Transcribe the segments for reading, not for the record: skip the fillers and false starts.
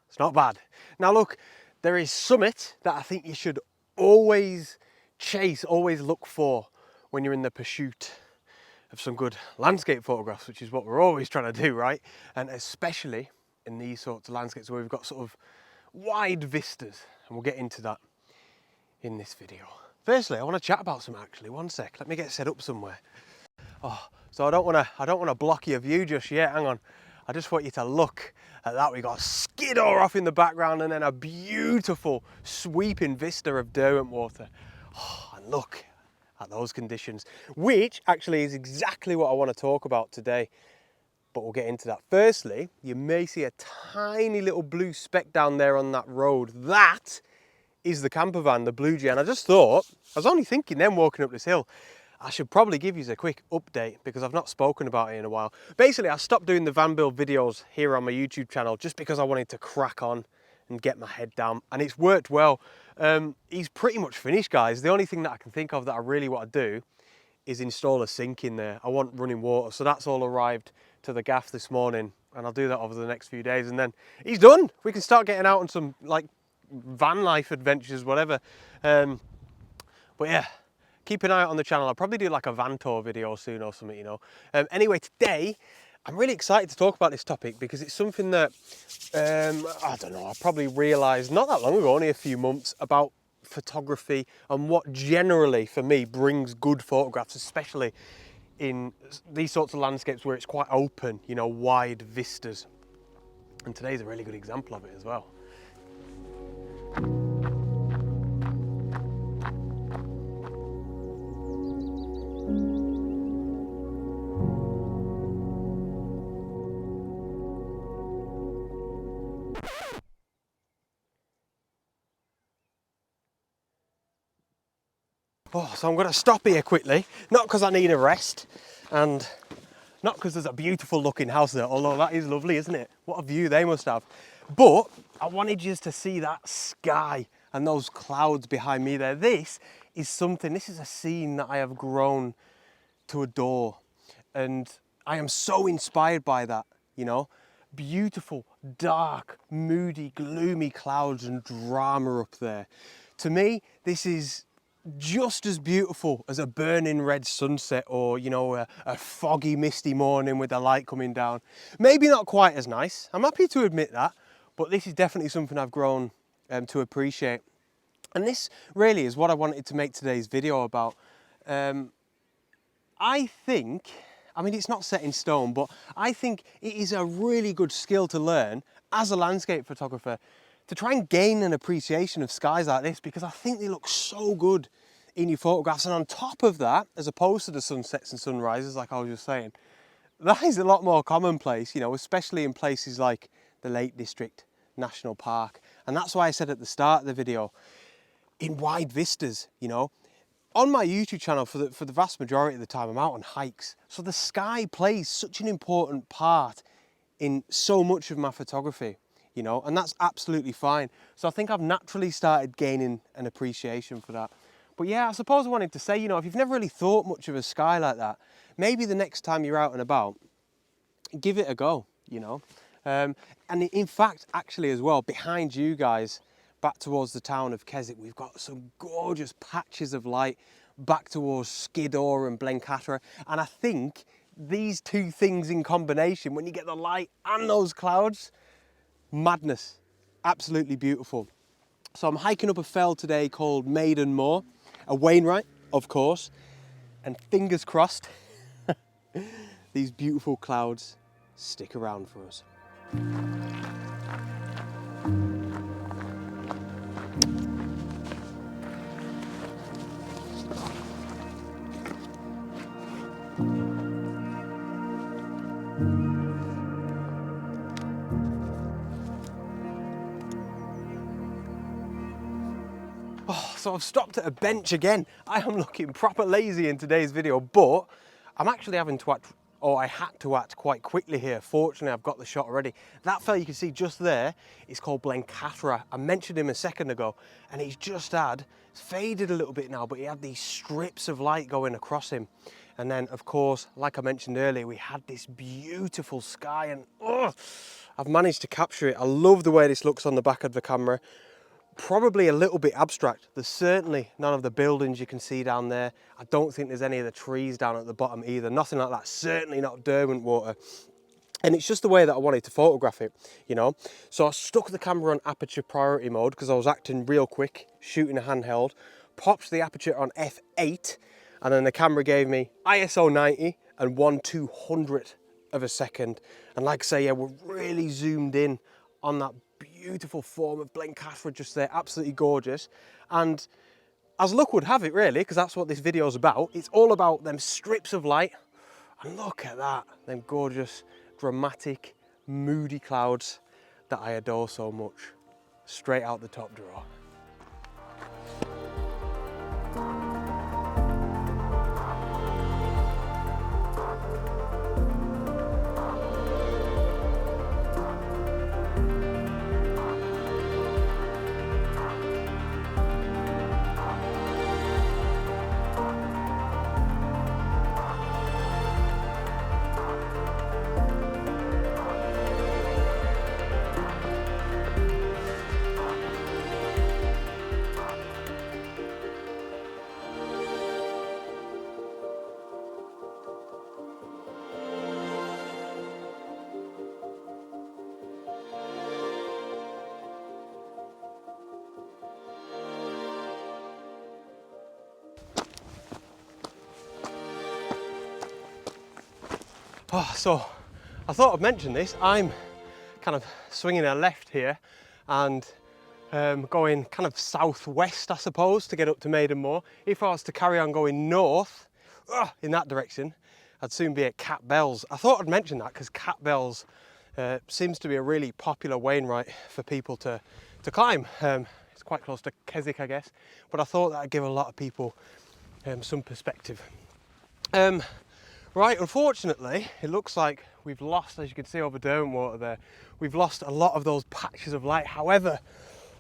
It's not bad. Now look, there is summit that I think you should always chase, always look for when you're in the pursuit of some good landscape photographs, which is what we're always trying to do, right? And especially in these sorts of landscapes where we've got sort of wide vistas, and we'll get into that in this video. Firstly, I want to chat about some actually. One sec, let me get set up somewhere. Oh, so I don't want to block your view just yet. Hang on. I just want you to look at that. We got Skiddaw off in the background and then a beautiful sweeping vista of Derwentwater. Oh, and look at those conditions, which actually is exactly what I want to talk about today. But we'll get into that. Firstly, you may see a tiny little blue speck down there on that road. That is the camper van, the Blue Jay. And I just thought, I was only thinking then walking up this hill, I should probably give you a quick update because I've not spoken about it in a while. Basically, I stopped doing the van build videos here on my YouTube channel just because I wanted to crack on and get my head down, and it's worked well. He's pretty much finished, guys. The only thing that I can think of that I really want to do is install a sink in there. I want running water, so that's all arrived to the gaff this morning, and I'll do that over the next few days, and then he's done. We can start getting out on some like van life adventures, whatever. But yeah, keep an eye out on the channel. I'll probably do like a van tour video soon or something, you know. Anyway, today I'm really excited to talk about this topic because it's something that I don't know, I probably realised not that long ago, only a few months, about photography and what generally for me brings good photographs, especially in these sorts of landscapes where it's quite open, you know, wide vistas. And today's a really good example of it as well. Oh, so I'm going to stop here quickly, not because I need a rest, and not because there's a beautiful looking house there, although that is lovely, isn't it? What a view they must have. But I wanted you to see that sky and those clouds behind me there. This is a scene that I have grown to adore. And I am so inspired by that, you know? Beautiful, dark, moody, gloomy clouds and drama up there. To me, this is just as beautiful as a burning red sunset or, you know, a foggy, misty morning with the light coming down. Maybe not quite as nice, I'm happy to admit that, but this is definitely something I've grown to appreciate. And this really is what I wanted to make today's video about. I think, I mean, it's not set in stone, but I think it is a really good skill to learn as a landscape photographer to try and gain an appreciation of skies like this, because I think they look so good in your photographs. And on top of that, as opposed to the sunsets and sunrises, like I was just saying, that is a lot more commonplace, you know, especially in places like the Lake District National Park. And that's why I said at the start of the video, in wide vistas, you know. On my YouTube channel, for the vast majority of the time, I'm out on hikes. So the sky plays such an important part in so much of my photography, you know, and that's absolutely fine. So I think I've naturally started gaining an appreciation for that. But yeah, I suppose I wanted to say, you know, if you've never really thought much of a sky like that, maybe the next time you're out and about, give it a go, you know. And in fact, actually as well, behind you guys, back towards the town of Keswick, we've got some gorgeous patches of light back towards Skiddaw and Blencathra. And I think these two things in combination, when you get the light and those clouds, madness, absolutely beautiful. So I'm hiking up a fell today called Maiden Moor, a Wainwright, of course, and fingers crossed, these beautiful clouds stick around for us. So I've stopped at a bench again. I am looking proper lazy in today's video, but I'm actually having to act, or I had to act quite quickly here. Fortunately, I've got the shot already. That fella you can see just there is called Blencathra. I mentioned him a second ago, and he's just had, it's faded a little bit now, but he had these strips of light going across him. And then, of course, like I mentioned earlier, we had this beautiful sky, and I've managed to capture it. I love the way this looks on the back of the camera. Probably a little bit abstract. There's certainly none of the buildings you can see down there. I don't think there's any of the trees down at the bottom either. Nothing like that. Certainly not Derwentwater. And it's just the way that I wanted to photograph it, you know. So I stuck the camera on aperture priority mode because I was acting real quick, shooting a handheld. Popped the aperture on f8, and then the camera gave me ISO 90 and 1/200th of a second. And like I say, yeah, we're really zoomed in on that beautiful form of Blencathra just there, absolutely gorgeous. And as luck would have it, really, because that's what this video is about, it's all about them strips of light. And look at that, them gorgeous, dramatic, moody clouds that I adore so much, straight out the top drawer. Oh, so I thought I'd mention this. I'm kind of swinging a left here and going kind of southwest, I suppose, to get up to Maidenmoor. If I was to carry on going north in that direction, I'd soon be at Cat Bells. I thought I'd mention that because Cat Bells seems to be a really popular Wainwright for people to climb. It's quite close to Keswick, I guess, but I thought that would give a lot of people some perspective. Right, unfortunately, it looks like we've lost, as you can see over Derwentwater there, we've lost a lot of those patches of light. However,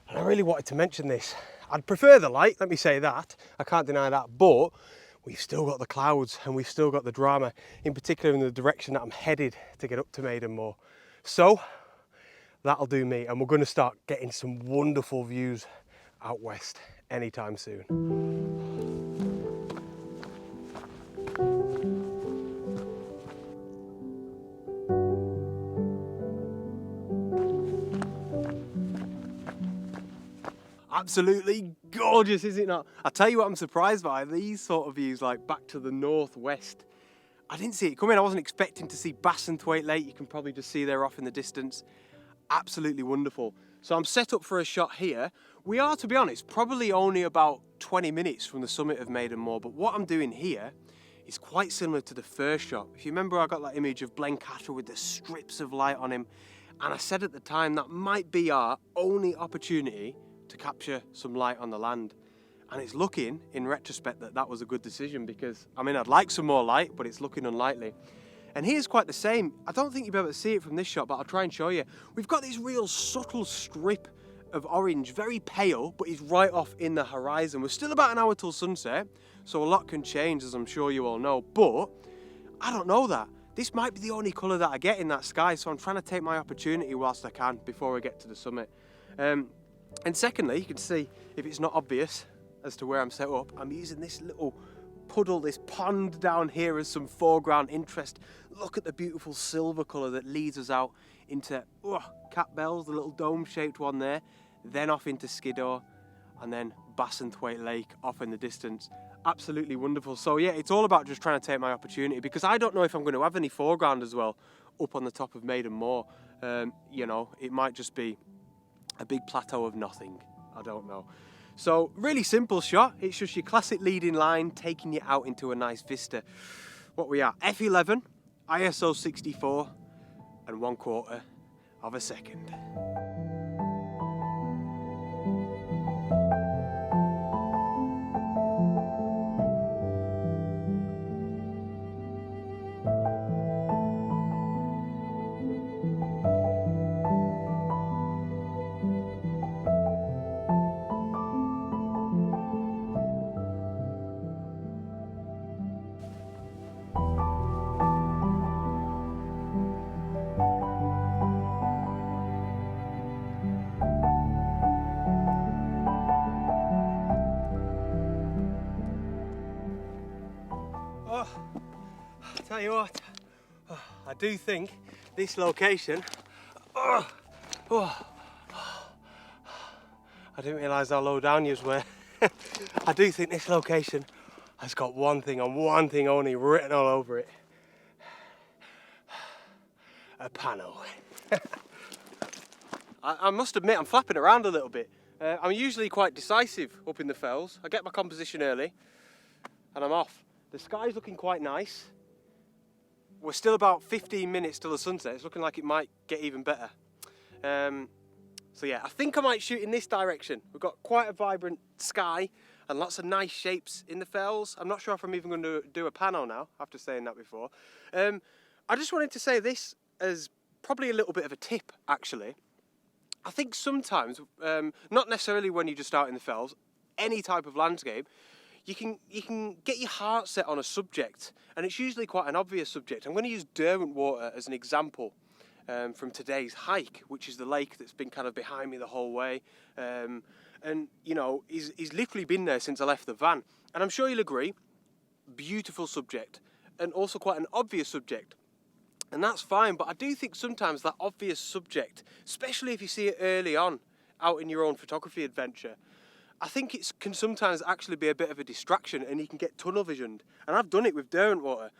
and I really wanted to mention this, I'd prefer the light, let me say that, I can't deny that, but we've still got the clouds and we've still got the drama, in particular in the direction that I'm headed to get up to Maidenmoor. So, that'll do me, and we're going to start getting some wonderful views out west anytime soon. Absolutely gorgeous, is it not? I tell you what I'm surprised by, these sort of views, like back to the northwest. I didn't see it coming. I wasn't expecting to see Bassenthwaite Lake. You can probably just see there off in the distance. Absolutely wonderful. So I'm set up for a shot here. We are, to be honest, probably only about 20 minutes from the summit of Maidenmoor, but what I'm doing here is quite similar to the first shot. If you remember, I got that image of Blencathra with the strips of light on him, and I said at the time that might be our only opportunity to capture some light on the land. And it's looking, in retrospect, that that was a good decision, because, I mean, I'd like some more light, but it's looking unlikely. And here's quite the same. I don't think you'll be able to see it from this shot, but I'll try and show you. We've got this real subtle strip of orange, very pale, but it's right off in the horizon. We're still about an hour till sunset, so a lot can change, as I'm sure you all know, but I don't know that. This might be the only colour that I get in that sky, so I'm trying to take my opportunity whilst I can before we get to the summit. And secondly, you can see, if it's not obvious as to where I'm set up, I'm using this little puddle, this pond down here as some foreground interest. Look at the beautiful silver colour that leads us out into Cat Bells, the little dome-shaped one there, then off into Skiddaw, and then Bassenthwaite Lake off in the distance. Absolutely wonderful. So yeah, it's all about just trying to take my opportunity, because I don't know if I'm going to have any foreground as well up on the top of Maidenmoor. You know, it might just be a big plateau of nothing. I don't know. So really simple shot. It's just your classic leading line taking you out into a nice vista. What we are, f11, ISO 64 and 1/4 of a second. tell you what, I do think this location, I didn't realise how low down you were. I do think this location has got one thing and one thing only written all over it. A panel. I must admit I'm flapping around a little bit. I'm usually quite decisive up in the fells. I get my composition early and I'm off. The sky's looking quite nice. We're still about 15 minutes till the sunset. It's looking like it might get even better. So yeah, I think I might shoot in this direction. We've got quite a vibrant sky and lots of nice shapes in the fells. I'm not sure if I'm even going to do a pano now, after saying that before. I just wanted to say this as probably a little bit of a tip, actually. I think sometimes, not necessarily when you just start in the fells, any type of landscape, you can get your heart set on a subject, and it's usually quite an obvious subject. I'm going to use Derwentwater as an example from today's hike, which is the lake that's been kind of behind me the whole way. And you know, he's literally been there since I left the van. And I'm sure you'll agree, beautiful subject, and also quite an obvious subject. And that's fine, but I do think sometimes that obvious subject, especially if you see it early on out in your own photography adventure, I think it can sometimes actually be a bit of a distraction and you can get tunnel visioned. And I've done it with Derwentwater.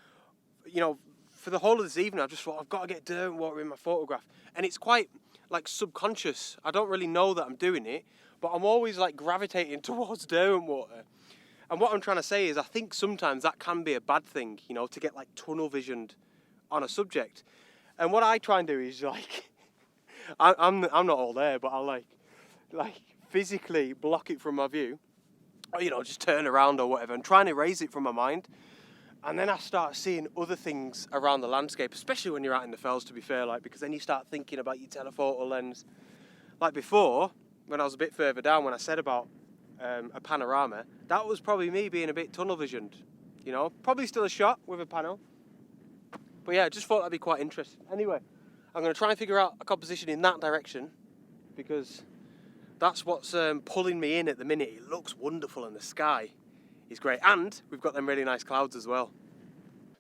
You know, for the whole of this evening, I just thought, I've got to get Derwentwater in my photograph. And it's quite like subconscious. I don't really know that I'm doing it, but I'm always like gravitating towards Derwentwater. And what I'm trying to say is I think sometimes that can be a bad thing, you know, to get like tunnel visioned on a subject. And what I try and do is like, I'm not all there, but I'll like physically block it from my view, or you know, just turn around or whatever and try and erase it from my mind. And then I start seeing other things around the landscape, especially when you're out in the fells, to be fair, like, because then you start thinking about your telephoto lens. Like before, when I was a bit further down, when I said about a panorama, that was probably me being a bit tunnel visioned, you know, probably still a shot with a pano. But yeah, I just thought that'd be quite interesting. Anyway, I'm going to try and figure out a composition in that direction because that's what's pulling me in at the minute. It looks wonderful and the sky is great. And we've got them really nice clouds as well.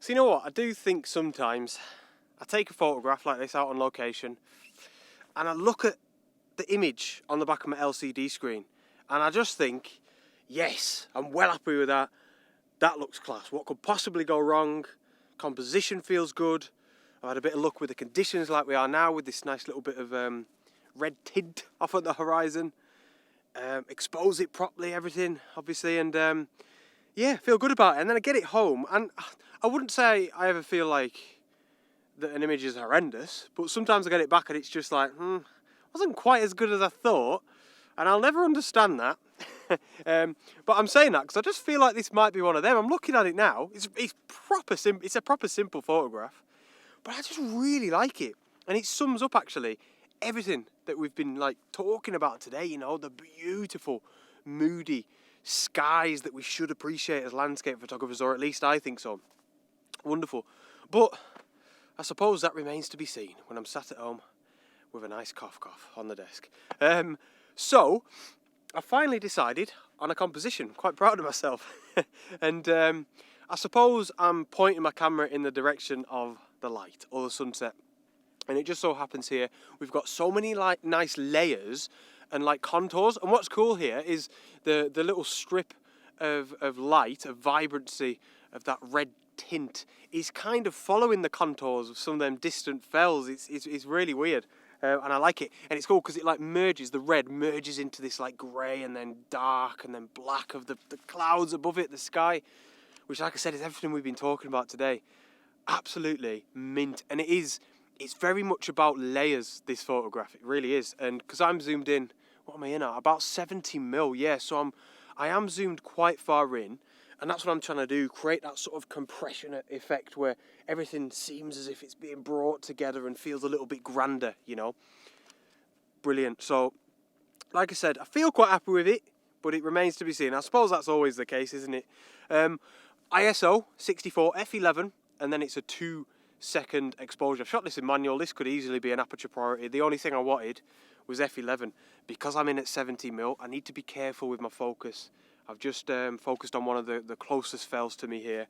So you know what? I do think sometimes I take a photograph like this out on location and I look at the image on the back of my LCD screen and I just think, yes, I'm well happy with that. That looks class. What could possibly go wrong? Composition feels good. I've had a bit of luck with the conditions like we are now with this nice little bit of red tint off at the horizon. Expose it properly, everything, obviously, and yeah, feel good about it. And then I get it home, and I wouldn't say I ever feel like that an image is horrendous, but sometimes I get it back and it's just like, wasn't quite as good as I thought, and I'll never understand that. But I'm saying that because I just feel like this might be one of them. I'm looking at it now. It's a proper simple photograph, but I just really like it, and it sums up actually everything that we've been like talking about today. You know, the beautiful, moody skies that we should appreciate as landscape photographers, or at least I think so. Wonderful, but I suppose that remains to be seen when I'm sat at home with a nice cough on the desk. So I finally decided on a composition, quite proud of myself. And I suppose I'm pointing my camera in the direction of the light or the sunset. And it just so happens here, we've got so many like nice layers and like contours. And what's cool here is the little strip of light, of vibrancy, of that red tint is kind of following the contours of some of them distant fells. It's really weird. And I like it, and it's cool because it like merges, the red merges into this like grey and then dark and then black of the clouds above it, the sky, which like I said is everything we've been talking about today. Absolutely mint. And it's very much about layers, this photograph, it really is. And because I'm zoomed in, what am I in at? About 70mm, yeah, so I am zoomed quite far in. And that's what I'm trying to do, create that sort of compression effect where everything seems as if it's being brought together and feels a little bit grander, you know. Brilliant. So, like I said, I feel quite happy with it, but it remains to be seen. I suppose that's always the case, isn't it? ISO 64 f11, and then it's a 2-second exposure. I've shot this in manual. This could easily be an aperture priority. The only thing I wanted was f11. Because I'm in at 70mm, I need to be careful with my focus. I've just focused on one of the closest fells to me here.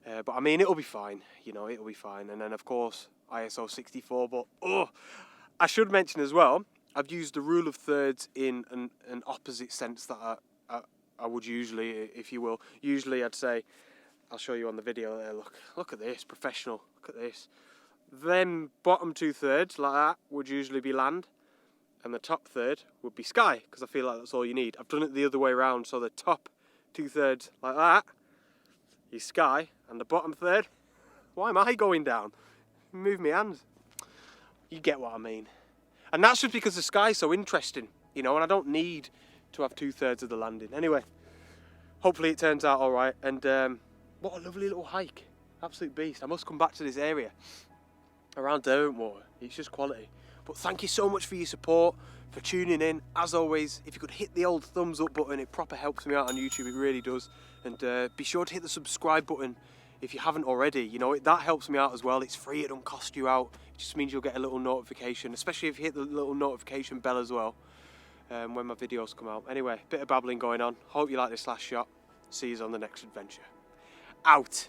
But I mean, it'll be fine, you know, it'll be fine. And then of course, ISO 64, but I should mention as well, I've used the rule of thirds in an opposite sense that I would usually, if you will. Usually I'd say, I'll show you on the video there, look at this, professional, look at this. Then bottom 2/3, like that, would usually be land, and the top third would be sky, because I feel like that's all you need. I've done it the other way around, so the top 2/3, like that, is sky, and the bottom third, why am I going down? Move my hands. You get what I mean. And that's just because the sky's so interesting, you know, and I don't need to have 2/3 of the landing. Anyway, hopefully it turns out all right. And what a lovely little hike. Absolute beast. I must come back to this area around Derwentwater. It's just quality. But thank you so much for your support, for tuning in. As always, if you could hit the old thumbs up button, it proper helps me out on YouTube, it really does. And be sure to hit the subscribe button if you haven't already. You know, that helps me out as well. It's free, it don't cost you out. It just means you'll get a little notification, especially if you hit the little notification bell as well, when my videos come out. Anyway, bit of babbling going on. Hope you like this last shot. See you on the next adventure. Out.